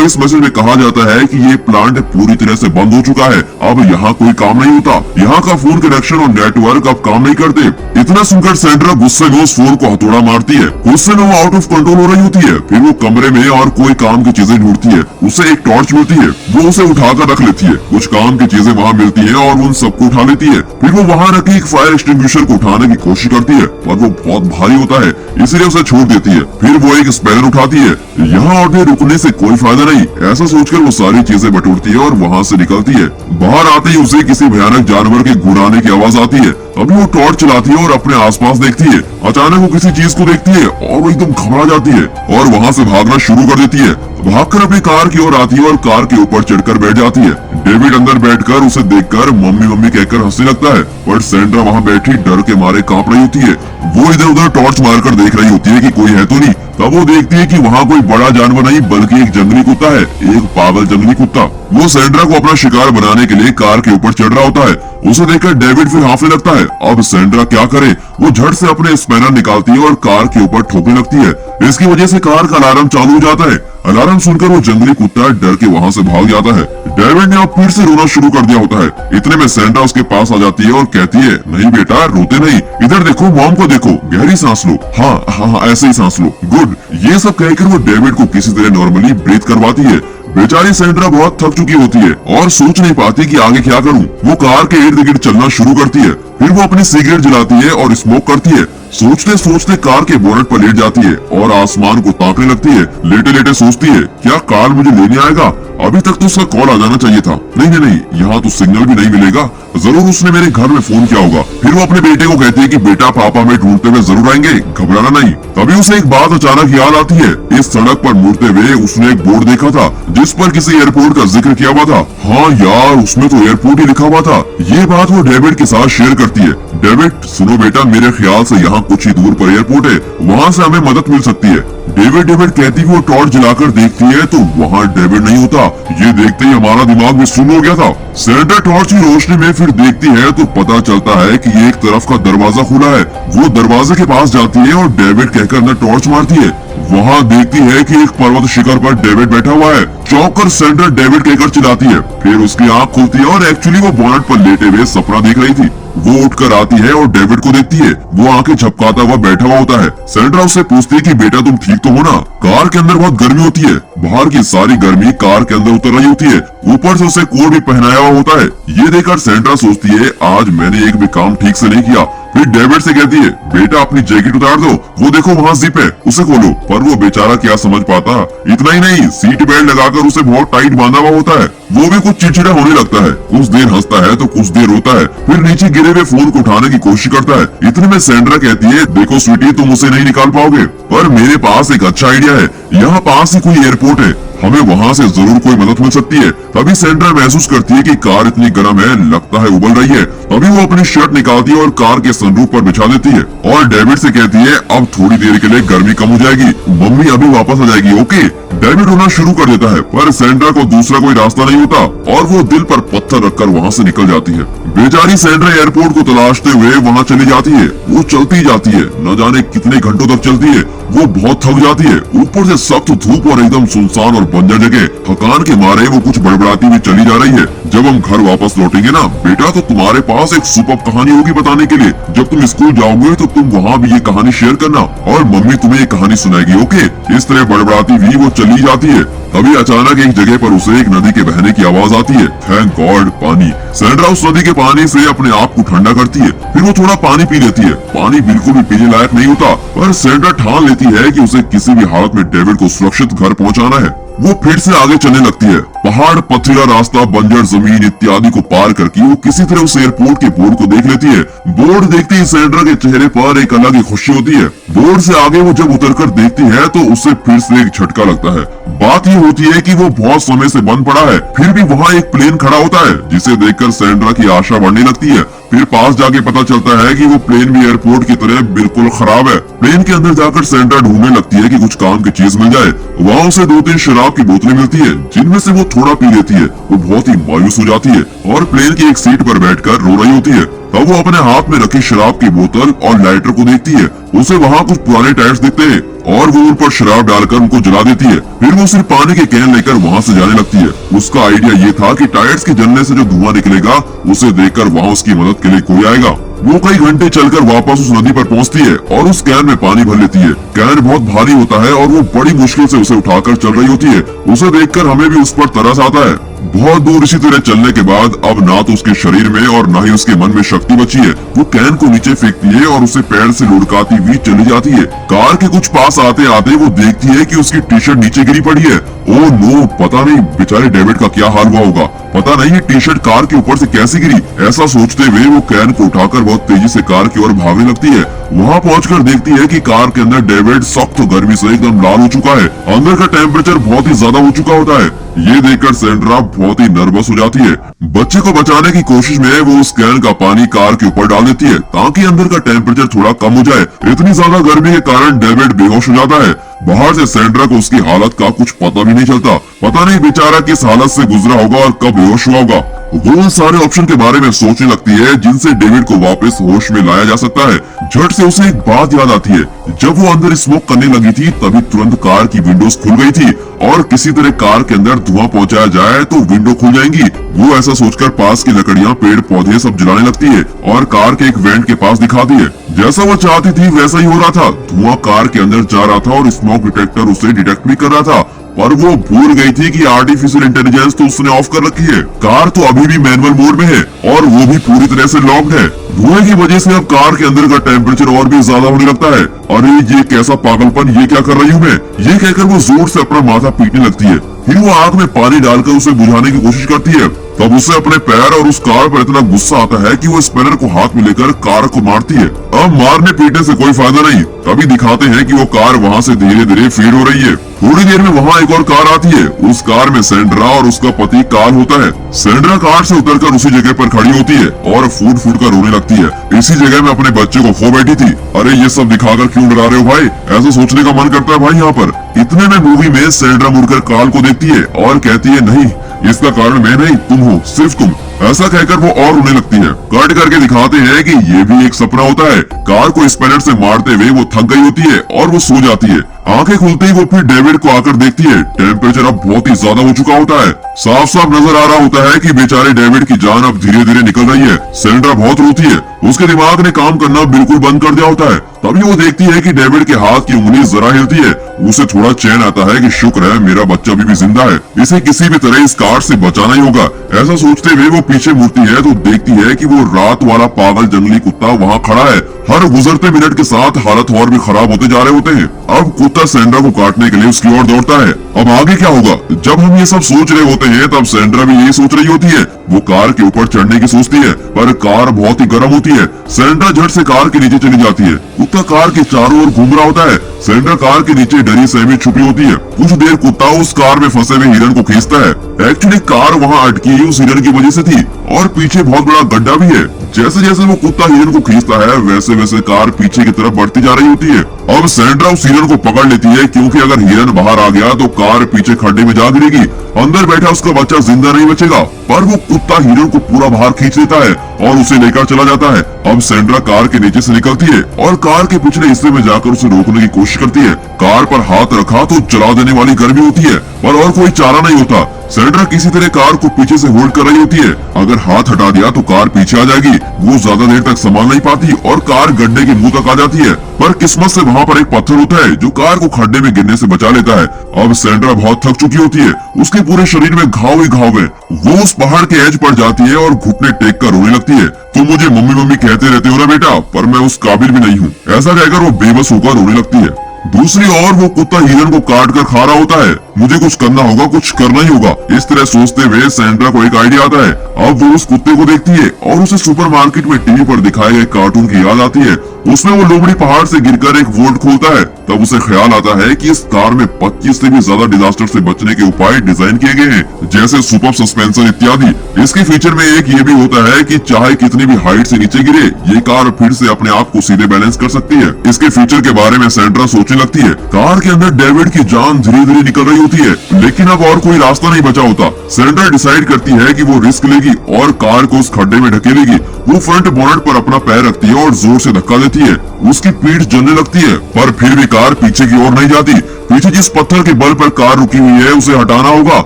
Voice message में कहा जाता है कि ये प्लांट पूरी तरह से बंद हो चुका है, अब यहाँ कोई काम नहीं होता, यहाँ का फोन कनेक्शन और नेटवर्क अब काम नहीं करते। इतना सुनकर सैंड्रा गुस्से में उस फोन को हथौड़ा मारती है। गुस्से में वो आउट ऑफ कंट्रोल हो रही होती है। फिर वो कमरे में और कोई काम की चीजें ढूंढती है। उसे एक टॉर्च मिलती है, वो उसे उठाकर रख लेती है। कुछ काम की चीजें वहाँ मिलती है और उन सबको उठा लेती है। फिर वो वहाँ रखी एक फायर एक्सटिंग्विशर को उठाने की कोशिश करती है, पर वो बहुत भारी होता है, इसलिए उसे छोड़ देती है। फिर वो एक स्पैनर उठाती है। यहाँ और भी रुकने से कोई फायदा नहीं, ऐसा सोचकर वो सारी चीजें बटोरती है और वहाँ से निकलती है। बाहर आते ही उसे किसी भयानक जानवर के गुर्राने की आवाज आती है। अभी वो टॉर्च चलाती है और अपने आसपास देखती है। अचानक वो किसी चीज को देखती है और वो एकदम घबरा जाती है और वहाँ से भागना शुरू कर देती है। भागकर अपनी कार की ओर आती है और कार के ऊपर चढ़कर बैठ जाती है। डेविड अंदर बैठकर उसे देखकर मम्मी मम्मी कहकर हंसने लगता है, पर सैंड्रा वहाँ बैठी डर के मारे कांप रही होती है। वो इधर उधर टॉर्च मारकर देख रही होती है कि कोई है तो नहीं। तब वो देखती है कि वहाँ कोई बड़ा जानवर नहीं बल्कि एक जंगली कुत्ता है, एक पागल जंगली कुत्ता। वो सैंड्रा को अपना शिकार बनाने के लिए कार के ऊपर चढ़ रहा होता है। उसे देखकर डेविड फिर हांफने लगता है। अब सैंड्रा क्या करे, वो झट से अपने स्पैनर निकालती है और कार के ऊपर ठोकने लगती है। इसकी वजह से कार का अलार्म चालू हो जाता है। अलार्म सुनकर वो जंगली कुत्ता डर के वहाँ से भाग जाता है। डेविड ने अब फिर से रोना शुरू कर दिया होता है। इतने में सैंड्रा उसके पास आ जाती है और कहती है, नहीं बेटा रोते नहीं, इधर देखो, मॉम को देखो, गहरी सांस लो। हाँ, ऐसे ही सांस लो, गुड। ये सब कहकर वो डेविड को किसी तरह नॉर्मली ब्रीथ करवाती है। बेचारी सैंड्रा बहुत थक चुकी होती है और सोच नहीं पाती कि आगे क्या करूं। वो कार के इर्द गिर्द चलना शुरू करती है। फिर वो अपनी सिगरेट जलाती है और स्मोक करती है। सोचते सोचते कार के बोनट पर लेट जाती है और आसमान को ताकने लगती है। लेटे लेटे सोचती है, क्या कार मुझे लेने आएगा? अभी तक तो उसका कॉल आ जाना चाहिए था। नहीं, यहाँ तो सिग्नल भी नहीं मिलेगा, जरूर उसने मेरे घर में फोन किया होगा। फिर वो अपने बेटे को कहती है कि बेटा पापा में ढूंढते हुए जरूर आएंगे, घबराना नहीं। तभी उसे एक बात अचानक याद आती है। इस सड़क पर मुड़ते हुए उसने एक बोर्ड देखा था जिस पर किसी एयरपोर्ट का जिक्र किया हुआ था। हाँ यार, उसमें तो एयरपोर्ट ही लिखा हुआ था। ये बात वो डेविड के साथ शेयर करती है। डेविड सुनो बेटा, मेरे ख्याल से यहाँ कुछ ही दूर पर एयरपोर्ट है, वहाँ से हमें मदद मिल सकती है। डेविड कहती वो टॉर्च जलाकर देखती है तो वहाँ डेविड नहीं होता। ये देखते ही हमारा दिमाग में सुन्न हो गया था। सैंड्रा टॉर्च की रोशनी में फिर देखती है तो पता चलता है कि एक तरफ का दरवाजा खुला है। वो दरवाजे के पास जाती है और डेविड कहकर अंदर टॉर्च मारती है। वहाँ देखती है कि एक पर्वत शिखर पर डेविड बैठा हुआ है। चौंक कर सैंड्रा डेविड कहकर चिल्लाती है। फिर उसकी आंख खुलती है और एक्चुअली वो बोनट पर लेटे हुए सपना देख रही थी। वो उठकर आती है और डेविड को देखती है। वो आंखें झपकाता हुआ बैठा हुआ होता है। सैंड्रा उससे पूछती है कि बेटा तुम ठीक तो हो ना? कार के अंदर बहुत गर्मी होती है। बाहर की सारी गर्मी कार के अंदर उतर रही होती है। ऊपर से उसे कोट भी पहनाया हुआ होता है। ये देखकर सैंड्रा सोचती है, आज मैंने एक भी काम ठीक से नहीं किया। फिर डेविड से कहती है, बेटा अपनी जैकेट उतार दो, वो देखो वहाँ जिप है, उसे खोलो। पर वो बेचारा क्या समझ पाता, इतना ही नहीं, सीट बेल्ट लगाकर उसे बहुत टाइट बांधा हुआ होता है। वो भी कुछ चिड़चिड़ा होने लगता है। कुछ देर हंसता है तो कुछ देर रोता है। फिर नीचे गिरे हुए फोन को उठाने की कोशिश करता है। इतने में सैंड्रा कहती है, देखो स्वीटी, तुम उसे नहीं निकाल पाओगे, पर मेरे पास एक अच्छा आइडिया है। यहाँ पास ही कोई एयरपोर्ट है, हमें वहाँ से जरूर कोई मदद मिल सकती है। तभी सैंड्रा महसूस करती है कि कार इतनी गर्म है, लगता है उबल रही है। तभी वो अपनी शर्ट निकालती है और कार के सनरूफ पर बिछा देती है और डेविड से कहती है, अब थोड़ी देर के लिए गर्मी कम हो जाएगी, मम्मी अभी वापस आ जाएगी, ओके? डेविड रोना शुरू कर देता है, पर सैंड्रा को दूसरा कोई रास्ता नहीं होता और वो दिल पर पत्थर रखकर वहाँ से निकल जाती है। बेचारी सैंड्रा एयरपोर्ट को तलाशते हुए वहाँ चली जाती है। वो चलती जाती है, न जाने कितने घंटों तक चलती है। वो बहुत थक जाती है, ऊपर से सख्त धूप और एकदम सुनसान और बंजर जगह। थकान के मारे वो कुछ बड़बड़ाती हुई चली जा रही है। जब हम घर वापस लौटेंगे ना बेटा, तो तुम्हारे पास एक सुपर कहानी होगी बताने के लिए। जब तुम स्कूल जाओगे तो तुम वहाँ भी ये कहानी शेयर करना और मम्मी तुम्हें ये कहानी सुनाएगी, ओके? इस तरह बड़बड़ाती हुई वो चली जाती है। तभी अचानक एक जगह पर उसे एक नदी के बहने की आवाज आती है। थैंक गॉड, पानी। सैंड्रा उस नदी के पानी से अपने आप को ठंडा करती है। फिर वो थोड़ा पानी पी लेती है। पानी बिल्कुल भी पीने लायक नहीं होता, पर सैंड्रा ठान लेती है कि उसे किसी भी हालत में डेविड को सुरक्षित घर पहुंचाना है। वो फिर से आगे चलने लगती है। पहाड़, पथरीला रास्ता, बंजर जमीन इत्यादि को पार करके वो किसी तरह उस एयरपोर्ट के बोर्ड को देख लेती है। बोर्ड देखते ही सैंड्रा के चेहरे पर एक अलग ही खुशी होती है। बोर्ड से आगे वो जब उतरकर देखती है तो उसे फिर से एक झटका लगता है। बात ये होती है कि वो बहुत समय से बंद पड़ा है, फिर भी वहाँ एक प्लेन खड़ा होता है, जिसे देखकर सैंड्रा की आशा बढ़ने लगती है। फिर पास जाके पता चलता है कि वो प्लेन भी एयरपोर्ट की तरह बिल्कुल खराब है। प्लेन के अंदर जाकर सैंड्रा ढूंढने लगती है कि कुछ काम की चीज मिल जाए। वहाँ उसे 2-3 शराब की बोतलें मिलती है, जिनमें से वो थोड़ा पी लेती है। वो बहुत ही मायूस हो जाती है और प्लेन की एक सीट पर बैठकर रो रही होती है। तब वो अपने हाथ में रखी शराब की बोतल और लाइटर को देखती है। उसे वहाँ कुछ पुराने टायर्स दिखते हैं और वो उन पर शराब डालकर उनको जला देती है। फिर वो सिर्फ पानी के कैन लेकर वहाँ से जाने लगती है। उसका आइडिया ये था कि टायर्स के जलने से जो धुआं निकलेगा उसे देखकर वहाँ उसकी मदद के लिए कोई आएगा। वो कई घंटे चलकर वापस उस नदी पर पहुंचती है और उस कैन में पानी भर लेती है। कैन बहुत भारी होता है और वो बड़ी मुश्किल से उसे उठाकर चल रही होती है। उसे देखकर हमें भी उस पर तरस आता है। बहुत दूर इसी तरह चलने के बाद अब ना तो उसके शरीर में और ना ही उसके मन में शक्ति बची है। वो कैन को नीचे फेंकती है और उसे पैर से लुढ़काती हुई चली जाती है। कार के कुछ पास आते आते वो देखती है कि उसकी टी शर्ट नीचे गिरी पड़ी है। ओह नो, पता नहीं बेचारे डेविड का क्या हाल हुआ होगा। पता नहीं ये टी शर्ट कार के ऊपर से कैसे गिरी। ऐसा सोचते हुए वो कैन को उठाकर बहुत तेजी से कार की ओर भागने लगती है। वहाँ पहुंचकर देखती है कि कार के अंदर डेविड सख्त गर्मी से एकदम लाल हो चुका है। अंदर का टेम्परेचर बहुत ही ज्यादा हो चुका होता है। ये देखकर सैंड्रा बहुत ही नर्वस हो जाती है। बच्चे को बचाने की कोशिश में वो उस कैन का पानी कार के ऊपर डाल देती है ताकि अंदर का टेम्परेचर थोड़ा कम हो जाए। इतनी ज्यादा गर्मी के कारण डेविड बेहोश हो जाता है। बाहर से सैंड्रा को उसकी हालत का कुछ पता भी नहीं चलता। पता नहीं बेचारा किस हालत से गुजरा होगा और कब बेहोश हुआ होगा। वो उन सारे ऑप्शन के बारे में सोचने लगती है जिनसे डेविड को वापस होश में लाया जा सकता है। झट से उसे एक बात याद आती है। जब वो अंदर स्मोक करने लगी थी तभी तुरंत कार की विंडोज खुल गई थी और किसी तरह कार के अंदर धुआं पहुंचाया जाए तो विंडो खुल जाएंगी। वो ऐसा सोचकर पास की लकड़ियां, पेड़ पौधे सब जलाने लगती है और कार के एक वेंट के पास दिखाती है। जैसा वो चाहती थी वैसा ही हो रहा था। धुआं कार के अंदर जा रहा था और स्मोक डिटेक्टर उसे डिटेक्ट भी कर रहा था। पर वो भूल गई थी कि आर्टिफिशियल इंटेलिजेंस तो उसने ऑफ कर रखी है। कार तो अभी भी मैनुअल मोड में है और वो भी पूरी तरह से लॉक्ड है। धुएं की वजह से अब कार के अंदर का टेम्परेचर और भी ज्यादा होने लगता है। अरे ये कैसा पागलपन, ये क्या कर रही हूँ मैं, ये कहकर वो जोर से अपना माथा पीटने लगती है। फिर वो आग में पानी डालकर उसे बुझाने की कोशिश करती है। तब उसे अपने पैर और उस कार पर इतना गुस्सा आता है कि वो स्पिनर को हाथ में लेकर कार को मारती है। अब मारने पीटने से कोई फायदा नहीं। तभी दिखाते हैं कि वो कार वहाँ से धीरे धीरे फेड हो रही है। थोड़ी देर में वहाँ एक और कार आती है। उस कार में सैंड्रा और उसका पति कार्ल होता है। सैंड्रा कार से उतरकर उसी जगह पर खड़ी होती है और फूट फूट कर रोने लगती है। इसी जगह में अपने बच्चे को खो बैठी थी। अरे ये सब दिखाकर क्यों डरा रहे हो भाई, ऐसा सोचने का मन करता है भाई यहाँ पर। इतने में मूवी में सैंड्रा मुड़कर कार्ल को देखती है और कहती है, नहीं इसका कारण मैं नहीं तुम हो, सिर्फ तुम। ऐसा कहकर वो और रोने लगती है। कट करके दिखाते हैं कि ये भी एक सपना होता है। कार को स्पिनर से मारते हुए वो थक गई होती है और वो सो जाती है। आंखें खुलते ही वो फिर डेविड को आकर देखती है। टेम्परेचर अब बहुत ही ज्यादा हो चुका होता है। साफ साफ नजर आ रहा होता है कि बेचारे डेविड की जान अब धीरे धीरे निकल रही है। सैंड्रा बहुत रोती है। उसके दिमाग ने काम करना बिल्कुल बंद कर दिया होता है। तभी वो देखती है कि डेविड के हाथ की उंगली जरा हिलती है। उसे थोड़ा चैन आता है कि शुक्र है मेरा बच्चा अभी भी जिंदा है, इसे किसी भी तरह इस कार से बचाना ही होगा। ऐसा सोचते हुए वो पीछे मुड़ती है तो देखती है कि वो रात वाला पागल जंगली कुत्ता वहाँ खड़ा है। हर गुजरते मिनट के साथ हालत और भी खराब होते जा रहे होते हैं। अब कुत्ता सैंड्रा को काटने के लिए उसकी ओर दौड़ता है। अब आगे क्या होगा? जब हम ये सब सोच रहे होते हैं तब सैंड्रा भी यही सोच रही होती है। वो कार के ऊपर चढ़ने की सोचती है पर कार बहुत ही गर्म होती है। सैंड्रा झट से कार के नीचे चली जाती है। कुत्ता कार के चारों ओर घूम रहा होता है। सैंड्रा कार के नीचे डरी सहमी छुपी होती है। कुछ देर कुत्ता उस कार में फंसे हुए हिरन को खींचता है। एक्चुअली कार वहाँ अटकी ही उस हिरन की वजह से थी और पीछे बहुत बड़ा गड्ढा भी है। जैसे जैसे वो कुत्ता हिरन को खींचता है वैसे वैसे कार पीछे की तरफ बढ़ती जा रही होती है। अब सैंड्रा उस हिरन को पकड़ लेती है क्योंकि अगर हिरन बाहर आ गया तो कार पीछे खड्डे में जा गिरेगी। अंदर बैठा उसका बच्चा जिंदा नहीं बचेगा। पर वो कुत्ता हिरन को पूरा बाहर खींच लेता है और उसे लेकर चला जाता है। अब सैंड्रा कार के नीचे से निकलती है और कार के पिछले हिस्से में जाकर उसे रोकने की कोशिश करती है। कार पर हाथ रखा तो जला देने वाली गर्मी होती है पर और कोई चारा नहीं होता। सैंड्रा किसी तरह कार को पीछे से होल्ड कर रही होती है। अगर हाथ हटा दिया तो कार पीछे आ जाएगी। वो ज्यादा देर तक संभाल नहीं पाती और कार गड्ढे के मुंह तक आ जाती है। पर किस्मत से वहाँ पर एक पत्थर होता है जो कार को खड्डे में गिरने से बचा लेता है। अब सैंड्रा बहुत थक चुकी होती है। उसके पूरे शरीर में घाव ही घाव है। वो उस पहाड़ के एज पर जाती है और घुटने टेक कर रोने लगती है। तुम मुझे मम्मी मम्मी कहते रहते हो ना बेटा, पर मैं उस काबिल भी नहीं हूँ। ऐसा कहकर वो बेबस होकर रोने लगती है। दूसरी ओर वो कुत्ता हिरन को काट कर खा रहा होता है। मुझे कुछ करना होगा, कुछ करना ही होगा। इस तरह सोचते हुए सैंड्रा को एक आइडिया आता है। अब वो उस कुत्ते को देखती है और उसे सुपरमार्केट में टीवी पर दिखाए गए कार्टून की याद आती है। उसमें वो लोमड़ी पहाड़ से गिरकर एक वोल्ट खोलता है तब उसे ख्याल आता है कि इस कार में 25 से भी ज्यादा डिजास्टर से बचने के उपाय डिजाइन किए गए हैं, जैसे सुपर सस्पेंशन इत्यादि। इसके फीचर में एक ये भी होता है कि चाहे कितनी भी हाइट से नीचे गिरे, ये कार फिर से अपने आप को सीधे बैलेंस कर सकती है। इसके फीचर के बारे में सैंड्रा सोचने लगती है। कार के अंदर डेविड की जान धीरे धीरे निकल रही होती है, लेकिन अब और कोई रास्ता नहीं बचा होता। सैंड्रा डिसाइड करती है कि वो रिस्क लेगी और कार को उस खड्डे में ढकेलेगी। वो फ्रंट बोनट पर अपना पैर रखती है और जोर से धक्का देती है। उसकी पीठ जलने लगती है, पर फिर भी कार पीछे की ओर नहीं जाती। पीछे जिस पत्थर के बल पर कार रुकी हुई है उसे हटाना होगा।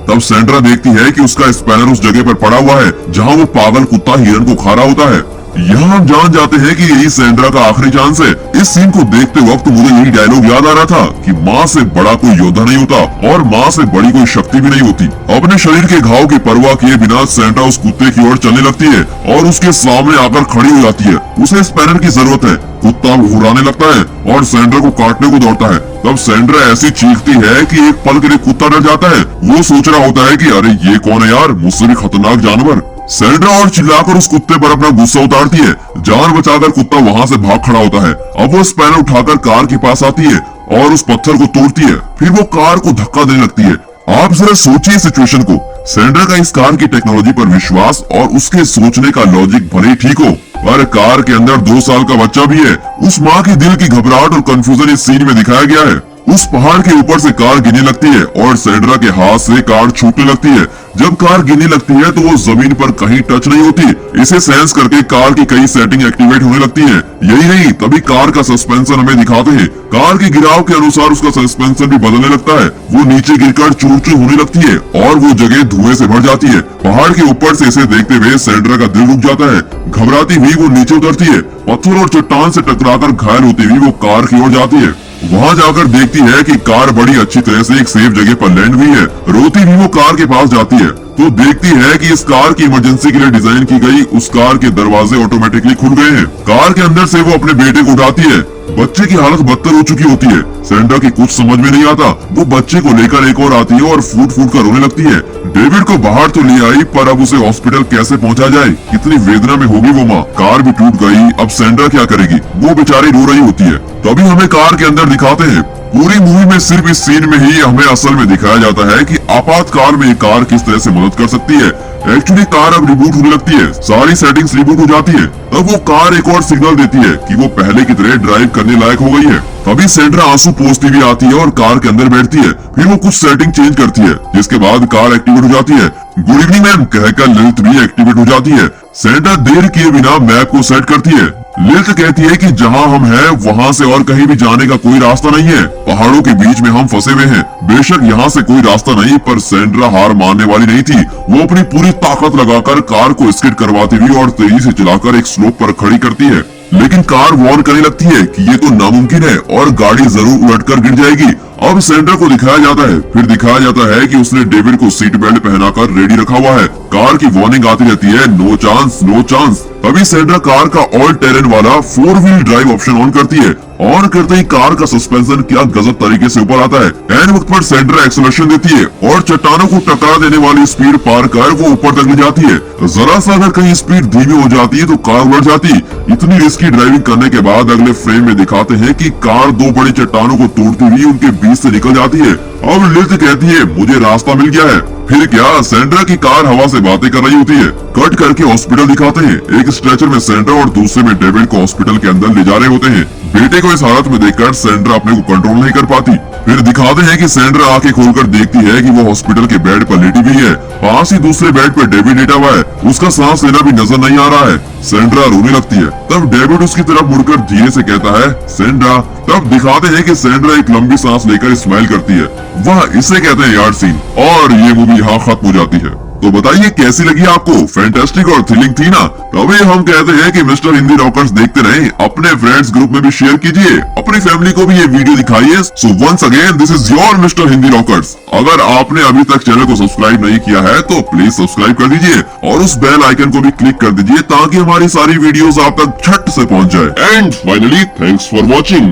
तब सैंड्रा देखती है कि उसका स्पैनर उस जगह पर पड़ा हुआ है जहां वो पागल कुत्ता हिरन को खा रहा होता है। यहाँ हम जान जाते हैं कि यही सैंड्रा का आखिरी चांस है। इस सीन को देखते वक्त मुझे यही डायलॉग याद आ रहा था कि माँ से बड़ा कोई योद्धा नहीं होता और माँ से बड़ी कोई शक्ति भी नहीं होती। अपने शरीर के घाव की परवाह किए बिना सैंड्रा उस कुत्ते की ओर चलने लगती है और उसके सामने आकर खड़ी हो जाती है। उसे स्पैनर की जरूरत है। कुत्ता घुराने लगता है और सैंड्रा को काटने को दौड़ता है। तब सैंड्रा ऐसी चीखती है कि एक पल के लिए कुत्ता डर जाता है। वो सोच रहा होता है कि अरे ये कौन है यार, मुझसे भी खतरनाक जानवर। सैंड्रा और चिल्लाकर उस कुत्ते पर अपना गुस्सा उतारती है। जान बचाकर कुत्ता वहाँ से भाग खड़ा होता है। अब वो स्पैनर उठाकर कार के पास आती है और उस पत्थर को तोड़ती है। फिर वो कार को धक्का देने लगती है। आप जरा सोचिए सिचुएशन को। सैंड्रा का इस कार की टेक्नोलॉजी पर विश्वास और उसके सोचने का लॉजिक भले ही ठीक हो, पर कार के अंदर 2 साल का बच्चा भी है। उस माँ के दिल की घबराहट और कंफ्यूजन इस सीन में दिखाया गया है। उस पहाड़ के ऊपर से कार गिरने लगती है और सैंड्रा के हाथ से कार छूटने लगती है। जब कार गिरने लगती है तो वो जमीन पर कहीं टच नहीं होती। इसे सेंस करके कार की कई सेटिंग एक्टिवेट होने लगती है। यही नहीं, तभी कार का सस्पेंशन हमें दिखाते हैं। कार के गिराव के अनुसार उसका सस्पेंशन भी बदलने लगता है। वो नीचे गिरकर चूर चूर होने लगती है और वो जगह धुएं से भर जाती है। पहाड़ के ऊपर से इसे देखते हुए सैंड्रा का दिल रुक जाता है। घबराती हुई वो नीचे उतरती है। पत्थर और चट्टान से टकराकर घायल होती हुई वो कार की ओर जाती है। वहाँ जाकर देखती है कि कार बड़ी अच्छी तरह से एक सेफ जगह पर लैंड हुई है। रोती हुई वो कार के पास जाती है तो देखती है कि इस कार की इमरजेंसी के लिए डिजाइन की गई उस कार के दरवाजे ऑटोमेटिकली खुल गए हैं। कार के अंदर से वो अपने बेटे को उठाती है। बच्चे की हालत बदतर हो चुकी होती है। सैंड्रा की कुछ समझ में नहीं आता। वो बच्चे को लेकर एक और आती है और फूट फूट कर रोने लगती है। डेविड को बाहर तो ले आई, पर अब उसे हॉस्पिटल कैसे पहुंचा जाए? कितनी वेदना में होगी वो माँ। कार भी टूट गई, अब सैंड्रा क्या करेगी? वो बेचारी रो रही होती है। तभी हमें कार के अंदर दिखाते हैं। पूरी मूवी में सिर्फ इस सीन में ही हमें असल में दिखाया जाता है कि आपातकाल में ये कार किस तरह से मदद कर सकती है। एक्चुअली कार अब रिबूट होने लगती है। सारी सेटिंग्स रिबूट हो जाती है। तब वो कार एक और सिग्नल देती है कि वो पहले की तरह ड्राइव करने लायक हो गई है। तभी सैंड्रा आंसू पोंछती हुई आती है और कार के अंदर बैठती है। फिर वो कुछ सेटिंग चेंज करती है, जिसके बाद कार एक्टिवेट हो जाती है। गुड इवनिंग मैम कहकर लिलित भी एक्टिवेट हो जाती है। सैंड्रा देर किए बिना मैप को सेट करती है। लिलित कहती है कि जहां हम हैं वहां से और कहीं भी जाने का कोई रास्ता नहीं है। पहाड़ों के बीच में हम फंसे हुए हैं। बेशक यहाँ से कोई रास्ता नहीं, पर सैंड्रा हार मानने वाली नहीं थी। वो अपनी पूरी ताकत लगाकर कार को स्किड करवाती हुई और तेजी से चलाकर एक स्लोप पर खड़ी करती है। लेकिन कार वार्न करने लगती है कि ये तो नामुमकिन है और गाड़ी जरूर उलटकर गिर जाएगी। अब सैंड्रा को दिखाया जाता है। फिर दिखाया जाता है कि उसने डेविड को सीट बेल्ट पहनाकर रेडी रखा हुआ है। कार की वार्निंग आती रहती है, नो चांस नो चांस। तभी सैंड्रा कार का ऑल टेरेन वाला 4 व्हील ड्राइव ऑप्शन ऑन करती है। ऑन करते ही कार का सस्पेंशन क्या गजब तरीके से ऊपर आता है। एन वक्त पर सैंड्रा एक्सेलरेशन देती है और चट्टानों को टकरा देने वाली स्पीड पार कर वो ऊपर तक ले जाती है। जरा सा अगर कहीं स्पीड धीमी हो जाती है तो कार उलट जाती। इतनी रिस्की ड्राइविंग करने के बाद अगले फ्रेम में दिखाते हैं कि कार 2 बड़ी चट्टानों को तोड़ती हुई उनके बीच से निकल जाती है। अब लिलित कहती है, मुझे रास्ता मिल गया है। फिर क्या, सैंड्रा की कार हवा से बातें कर रही होती है। कट करके हॉस्पिटल दिखाते हैं। एक स्ट्रेचर में सैंड्रा और दूसरे में डेविड को हॉस्पिटल के अंदर ले जा रहे होते हैं। बेटे को इस हालत में देखकर सैंड्रा अपने को कंट्रोल नहीं कर पाती। फिर दिखाते हैं कि सैंड्रा आंखें खोलकर देखती है कि वो हॉस्पिटल के बेड पर लेटी हुई है। पास ही दूसरे बेड पर डेविड लेटा हुआ है। उसका सांस लेना भी नजर नहीं आ रहा है। सैंड्रा रोने लगती है। तब डेविड उसकी तरफ मुड़कर धीरे से कहता है, सैंड्रा। तब दिखाते हैं कि सैंड्रा एक लंबी सांस लेकर स्माइल करती है। वह इसे कहते हैं यार्ड सीन। और ये मूवी यहाँ खत्म हो जाती है। तो बताइए कैसी लगी आपको? फैंटास्टिक और थ्रिलिंग थी ना? तभी हम कहते हैं कि मिस्टर हिंदी रॉकर्स देखते रहें। अपने फ्रेंड्स ग्रुप में भी शेयर कीजिए। अपनी फैमिली को भी ये वीडियो दिखाइए। So once again this is your mister Hindi rockers. अगर आपने अभी तक चैनल को सब्सक्राइब नहीं किया है तो प्लीज सब्सक्राइब कर दीजिए और उस बेल आइकन को भी क्लिक कर दीजिए ताकि हमारी सारी वीडियोस आप तक झट से पहुंच जाए। And finally thanks for watching.